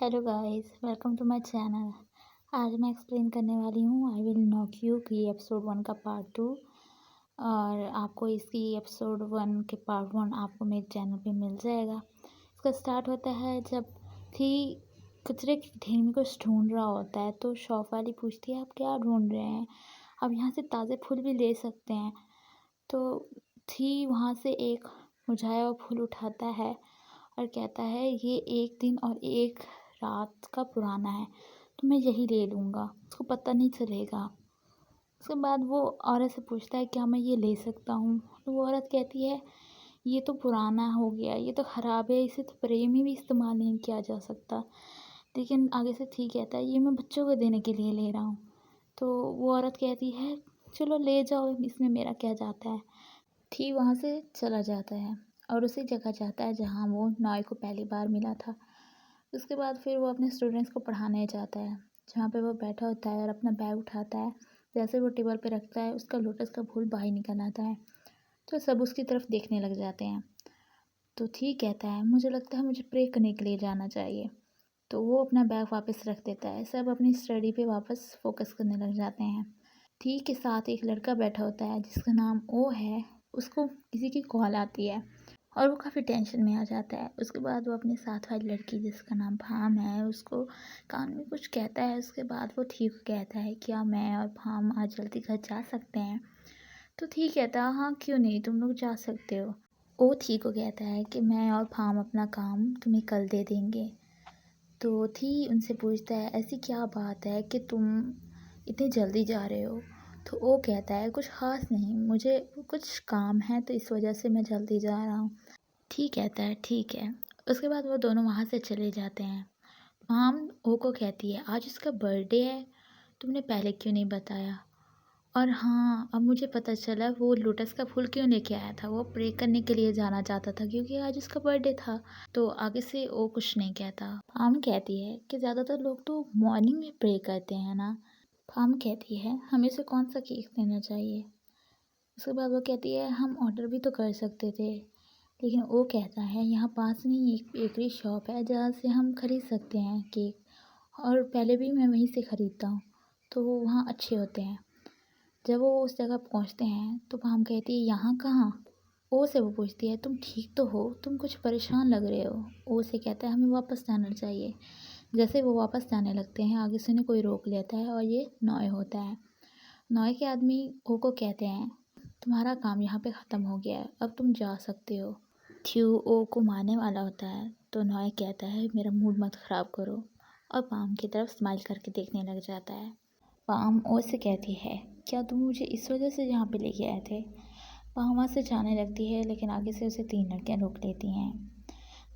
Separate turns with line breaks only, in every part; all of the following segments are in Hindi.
Hello guys, welcome to my channel. आज मैं एक्सप्लेन करने वाली हूँ आई विल नॉक यू की एपिसोड 1 का पार्ट 2। और आपको इसकी एपिसोड 1 के पार्ट 1 आपको मेरे चैनल पे मिल जाएगा। इसका स्टार्ट होता है जब थी कचरे की ढेर में कुछ ढूंढ रहा होता है, तो शॉप वाली पूछती है आप क्या ढूंढ रहे हैं, आप यहाँ से ताज़े फूल भी ले सकते हैं। तो थी वहाँ से एक मुरझाया हुआ फूल उठाता है और कहता है ये एक दिन और एक रात का पुराना है, तो मैं यही ले लूँगा, उसको पता नहीं चलेगा। उसके बाद वो औरत से पूछता है क्या मैं ये ले सकता हूँ? तो वो औरत कहती है ये तो पुराना हो गया, ये तो ख़राब है, इसे तो प्रेम में भी इस्तेमाल नहीं किया जा सकता। लेकिन आगे से ठीक कहता है ये मैं बच्चों को देने के लिए ले रहा हूँ। तो वो औरत कहती है चलो ले जाओ, इसमें मेरा क्या जाता है। थी वहाँ से चला जाता है और उसी जगह जाता है जहाँ वो नॉय को पहली बार मिला था। उसके बाद फिर वो अपने स्टूडेंट्स को पढ़ाने जाता है, जहाँ पे वो बैठा होता है और अपना बैग उठाता है। जैसे वो टेबल पे रखता है उसका लोटस का फूल बाहर निकल आता है, तो सब उसकी तरफ देखने लग जाते हैं। तो ठीक कहता है मुझे लगता है मुझे प्रे करने के लिए जाना चाहिए। तो वो अपना बैग वापस रख देता है, सब अपनी स्टडी पे वापस फोकस करने लग जाते हैं। ठीक के साथ एक लड़का बैठा होता है जिसका नाम ओ है। उसको किसी की कॉल आती है और वो काफ़ी टेंशन में आ जाता है। उसके बाद वो अपने साथ वाली लड़की जिसका नाम भाम है उसको कान में कुछ कहता है। उसके बाद वो ठीक कहता है क्या मैं और भाम आज जल्दी घर जा सकते हैं? तो ठीक कहता है हाँ क्यों नहीं, तुम लोग जा सकते हो। वो ठीक को कहता है कि मैं और भाम अपना काम तुम्हें कल दे देंगे। तो थी उनसे पूछता है ऐसी क्या बात है कि तुम इतनी जल्दी जा रहे हो? तो वो कहता है कुछ ख़ास नहीं, मुझे कुछ काम है तो इस वजह से मैं जल्दी जा रहा हूँ। ठीक कहता है ठीक है। उसके बाद वो दोनों वहाँ से चले जाते हैं। माम ओ को कहती है आज उसका बर्थडे है, तुमने पहले क्यों नहीं बताया? और हाँ अब मुझे पता चला वो लोटस का फूल क्यों लेके आया था, वो प्रे करने के लिए जाना चाहता था क्योंकि आज उसका बर्थडे था। तो आगे से वो कुछ नहीं कहता। फाम कहती है कि ज़्यादातर लोग तो मॉर्निंग में प्रे करते हैं ना। फाम कहती है हमें से कौन सा केक देना चाहिए? उसके बाद वो कहती है हम ऑर्डर भी तो कर सकते थे। लेकिन वो कहता है यहाँ पास में ही एक बेकरी शॉप है जहाँ से हम ख़रीद सकते हैं केक, और पहले भी मैं वहीं से ख़रीदता हूँ, तो वो वहाँ अच्छे होते हैं। जब वो उस जगह पहुँचते हैं तो भाम कहती है यहाँ कहाँ? ओ से वो पूछती है तुम ठीक तो हो, तुम कुछ परेशान लग रहे हो। ओ से कहता है हमें वापस जाना चाहिए। जैसे वो वापस जाने लगते हैं आगे से उन्हें कोई रोक लेता है और ये नॉय होता है। नॉय के आदमी ओ को कहते हैं तुम्हारा काम यहाँ पे ख़त्म हो गया है, अब तुम जा सकते हो। थ्यू ओ को मारने वाला होता है तो नॉय कहता है मेरा मूड मत ख़राब करो, और पाम की तरफ स्माइल करके देखने लग जाता है। पाम ओ से कहती है क्या तुम मुझे इस वजह से यहाँ पे लेके आए थे? पाम वहाँ से जाने लगती है लेकिन आगे से उसे 3 लड़कियाँ रोक लेती हैं।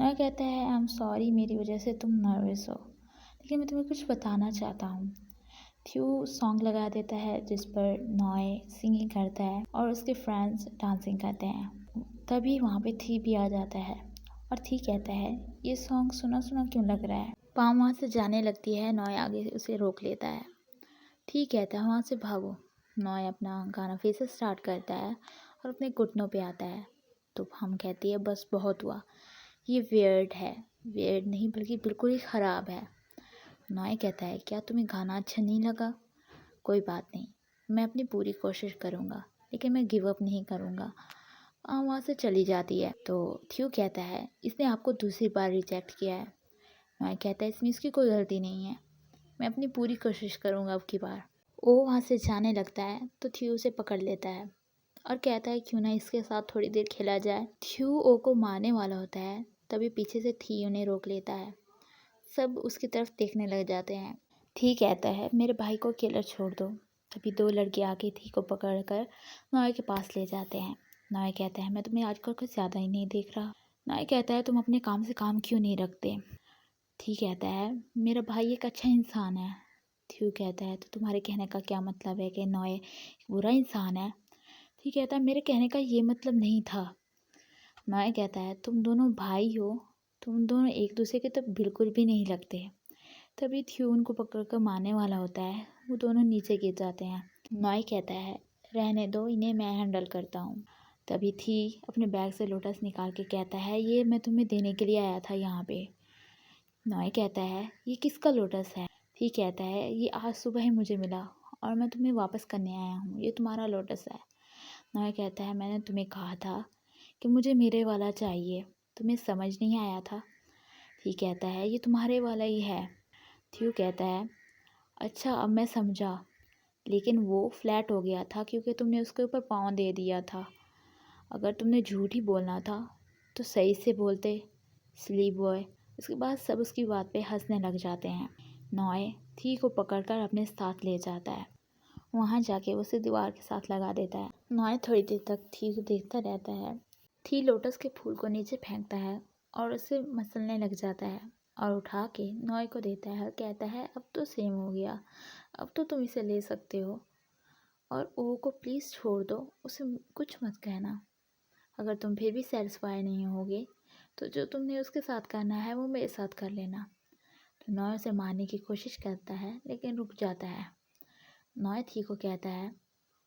नॉय कहता है आई एम सॉरी मेरी वजह से तुम नर्वस हो, लेकिन मैं तुम्हें कुछ बताना चाहता हूँ। थ्यू सॉन्ग लगा देता है जिस पर नॉय सिंगिंग करता है और उसके फ्रेंड्स डांसिंग करते हैं। तभी वहाँ पे थी भी आ जाता है और थी कहता है ये सॉन्ग सुना सुना क्यों लग रहा है? पाम वहाँ से जाने लगती है, नॉय आगे उसे रोक लेता है। ठीक कहता है वहाँ से भागो। नॉय अपना गाना फिर से स्टार्ट करता है और अपने घुटनों पे आता है। तो हम कहती है बस बहुत हुआ, ये वियर्ड है। वियर्ड नहीं बल्कि बिल्कुल ही ख़राब है। नॉय कहता है क्या तुम्हें गाना अच्छा नहीं लगा? कोई बात नहीं, मैं अपनी पूरी कोशिश करूँगा, लेकिन मैं गिव अप नहीं करूँगा। वहाँ से चली जाती है। तो थ्यू कहता है इसने आपको दूसरी बार रिजेक्ट किया है। नॉय कहता है इसमें इसकी कोई गलती नहीं है, मैं अपनी पूरी कोशिश करूँगा अब की बार। वो वहाँ से जाने लगता है तो थ्यू उसे पकड़ लेता है और कहता है क्यों ना इसके साथ थोड़ी देर खेला जाए। थ्यू ओ को मारने वाला होता है तभी पीछे से थी उन्हें रोक लेता है। सब उसकी तरफ देखने लग जाते हैं। थी कहता है मेरे भाई को अकेला छोड़ दो। तभी 2 लड़के आके थी को पकड़ कर नॉय के पास ले जाते हैं। नॉय कहता है मैं तुम्हें आजकल कुछ ज़्यादा ही नहीं देख रहा। नॉय कहता है तुम अपने काम से काम क्यों नहीं रखते? थी कहता है मेरा भाई एक अच्छा इंसान है। थ्यू कहता है तो तुम्हारे कहने का क्या मतलब है कि नॉय एक बुरा इंसान है? थी कहता है मेरे कहने का ये मतलब नहीं था। नॉय कहता है तुम दोनों भाई हो, तुम दोनों एक दूसरे के तो बिल्कुल भी नहीं लगते। तभी थ्यू उनको पकड़कर मारने वाला होता है, वो दोनों नीचे गिर जाते हैं। नॉय कहता है रहने दो इन्हें, मैं हैंडल करता हूँ। तभी थी अपने बैग से लोटस निकाल के कहता है ये मैं तुम्हें देने के लिए आया था यहाँ पे। नॉय कहता है ये किसका लोटस है। थी कहता है ये आज सुबह ही मुझे मिला और मैं तुम्हें वापस करने आया हूँ, ये तुम्हारा लोटस है। नॉय कहता है मैंने तुम्हें कहा था कि मुझे मेरे वाला चाहिए, तुम्हें समझ नहीं आया था। थी कहता है ये तुम्हारे वाला ही है। थ्यू कहता है अच्छा अब मैं समझा, लेकिन वो फ्लैट हो गया था क्योंकि तुमने उसके ऊपर पाँव दे दिया था। अगर तुमने झूठ ही बोलना था तो सही से बोलते, सिली बॉय। उसके बाद सब उसकी बात पे हंसने लग जाते हैं। नॉय थी को पकड़कर अपने साथ ले जाता है। वहाँ जाके उसे दीवार के साथ लगा देता है। नॉय थोड़ी देर तक थी को देखता रहता है। थी लोटस के फूल को नीचे फेंकता है और उसे मसलने लग जाता है और उठा के नॉय को देता है और कहता है अब तो सेम हो गया, अब तो तुम इसे ले सकते हो और ओ को प्लीज़ छोड़ दो, उसे कुछ मत कहना। अगर तुम फिर भी सेटिस्फाई नहीं होगे तो जो तुमने उसके साथ करना है वो मेरे साथ कर लेना। तो नॉय उसे मारने की कोशिश करता है लेकिन रुक जाता है। नॉय थी को कहता है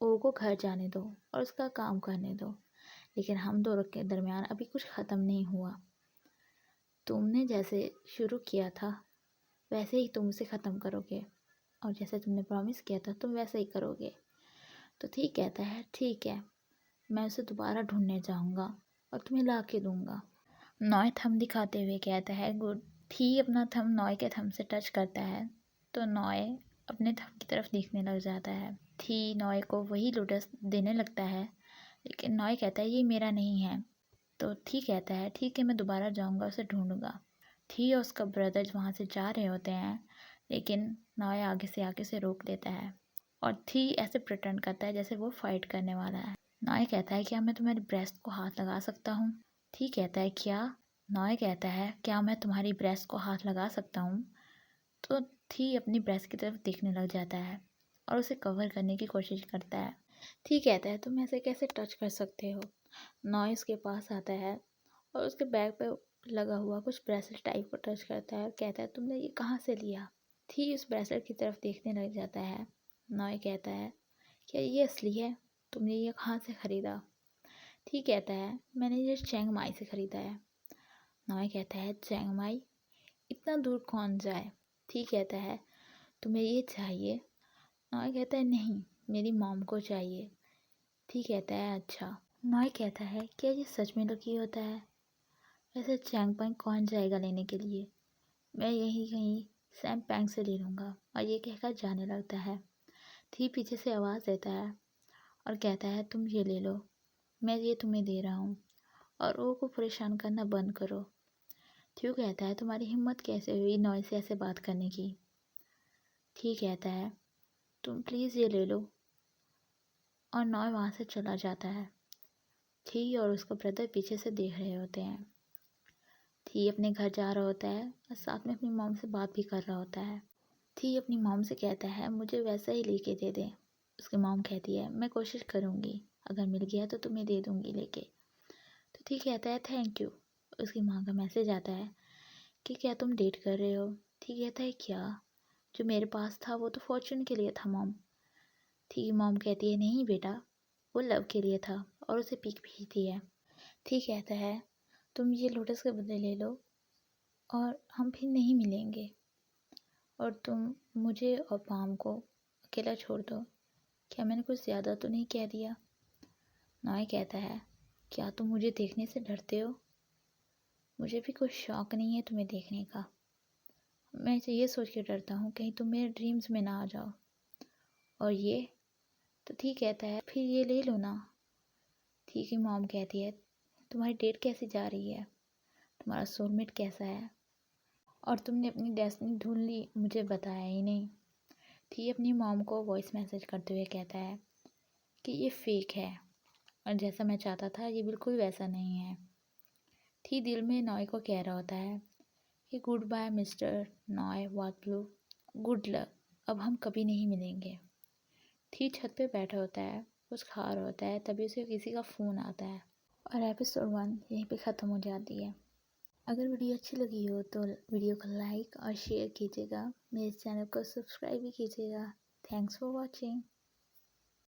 ओ को घर जाने दो और उसका काम करने दो, लेकिन हम दोनों के दरमियान अभी कुछ ख़त्म नहीं हुआ। तुमने जैसे शुरू किया था वैसे ही तुम उसे ख़त्म करोगे और जैसे तुमने प्रॉमिस किया था तुम वैसे ही करोगे। तो ठीक कहता है ठीक है, मैं उसे दोबारा ढूंढने जाऊंगा और तुम्हें ला के दूंगा। नॉय थंब दिखाते हुए कहता है गुड। थी अपना थंब नॉय के थंब से टच करता है तो नॉय अपने थंब की तरफ देखने लग जाता है। थी नॉय को वही लोटस देने लगता है, लेकिन नॉय कहता है ये मेरा नहीं है। तो थी कहता है ठीक है मैं दोबारा जाऊंगा उसे ढूंढूंगा। थी और उसका ब्रदर वहाँ से जा रहे होते हैं, लेकिन नॉय आगे से रोक देता है और थी ऐसे प्रिटेंड करता है जैसे वो फाइट करने वाला है। नॉय कहता है क्या मैं तुम्हारी ब्रेस्ट को हाथ लगा सकता हूँ। थी कहता है क्या। नॉय कहता है क्या मैं तुम्हारी ब्रेस्ट को हाथ लगा सकता हूँ। तो थी अपनी ब्रेस्ट की तरफ देखने लग जाता है और उसे कवर करने की कोशिश करता है। थी कहता है तुम ऐसे कैसे टच कर सकते हो। नॉय उसके पास आता है और उसके बैग पे लगा हुआ कुछ ब्रेसलेट टाइप को टच करता है और कहता है तुमने ये कहाँ से लिया। थी उस ब्रेसलेट की तरफ देखने लग जाता है। नॉय कहता है क्या ये असली है, तुमने ये कहाँ से ख़रीदा। थी कहता है मैंने ये चिंग माई से ख़रीदा है। नॉय कहता है चिंग माई, इतना दूर कौन जाए। थी कहता है तुम्हें ये चाहिए। नॉय कहता है नहीं, मेरी मॉम को चाहिए। थी कहता है अच्छा। नॉय कहता है क्या ये सच में लकी होता है, वैसे चैंग पैंग कौन जाएगा लेने के लिए, मैं यहीं कहीं सैम पैंग से ले लूँगा। और ये कहकर जाने लगता है। थी पीछे से आवाज़ देता है और कहता है तुम ये ले लो, मैं ये तुम्हें दे रहा हूँ और ओ को परेशान करना बंद करो। थ्यू कहता है तुम्हारी हिम्मत कैसे हुई नॉय से ऐसे बात करने की। थी कहता है तुम प्लीज़ ये ले लो और नॉय वहाँ से चला जाता है। थी और उसका ब्रदर पीछे से देख रहे होते हैं। थी अपने घर जा रहा होता है और साथ में अपनी मॉम से बात भी कर रहा होता है। थी अपनी मॉम से कहता है मुझे वैसा ही लेके दे दे। उसकी मॉम कहती है मैं कोशिश करूँगी, अगर मिल गया तो तुम्हें दे दूँगी लेके। तो थी कहता है थैंक यू। उसकी माँ का मैसेज आता है कि क्या तुम डेट कर रहे हो। थी कहता है क्या, जो मेरे पास था वो तो फॉर्चून के लिए था मॉम। थी की मॉम कहती है नहीं बेटा, वो लव के लिए था और उसे पिक भेजती है। थी कहता है तुम ये लोटस के बदले ले लो और हम फिर नहीं मिलेंगे और तुम मुझे और पाम को अकेला छोड़ दो। क्या मैंने कुछ ज़्यादा तो नहीं कह दिया। नॉय कहता है क्या तुम मुझे देखने से डरते हो, मुझे भी कोई शौक़ नहीं है तुम्हें देखने का, मैं ये सोच के डरता हूँ कहीं तुम मेरे ड्रीम्स में ना आ जाओ। और ये तो ठीक कहता है फिर ये ले लो ना। ठीक ही मॉम कहती है तुम्हारी डेट कैसी जा रही है, तुम्हारा सोलमेट कैसा है, और तुमने अपनी डेस्टिनी ढूंढ ली मुझे बताया ही नहीं। थी अपनी मॉम को वॉइस मैसेज करते हुए कहता है कि ये फेक है और जैसा मैं चाहता था ये बिल्कुल वैसा नहीं है। थी दिल में नॉय को कह रहा होता है कि गुड बाय मिस्टर नॉय वाटलू, गुड लक, अब हम कभी नहीं मिलेंगे। थी छत पे बैठा होता है, कुछ खा रहा होता है, तभी उसे किसी का फ़ोन आता है और एपिसोड 1 यहीं पे ख़त्म हो जाती है। अगर वीडियो अच्छी लगी हो तो वीडियो को लाइक और शेयर कीजिएगा, मेरे चैनल को सब्सक्राइब भी कीजिएगा। Thanks for watching.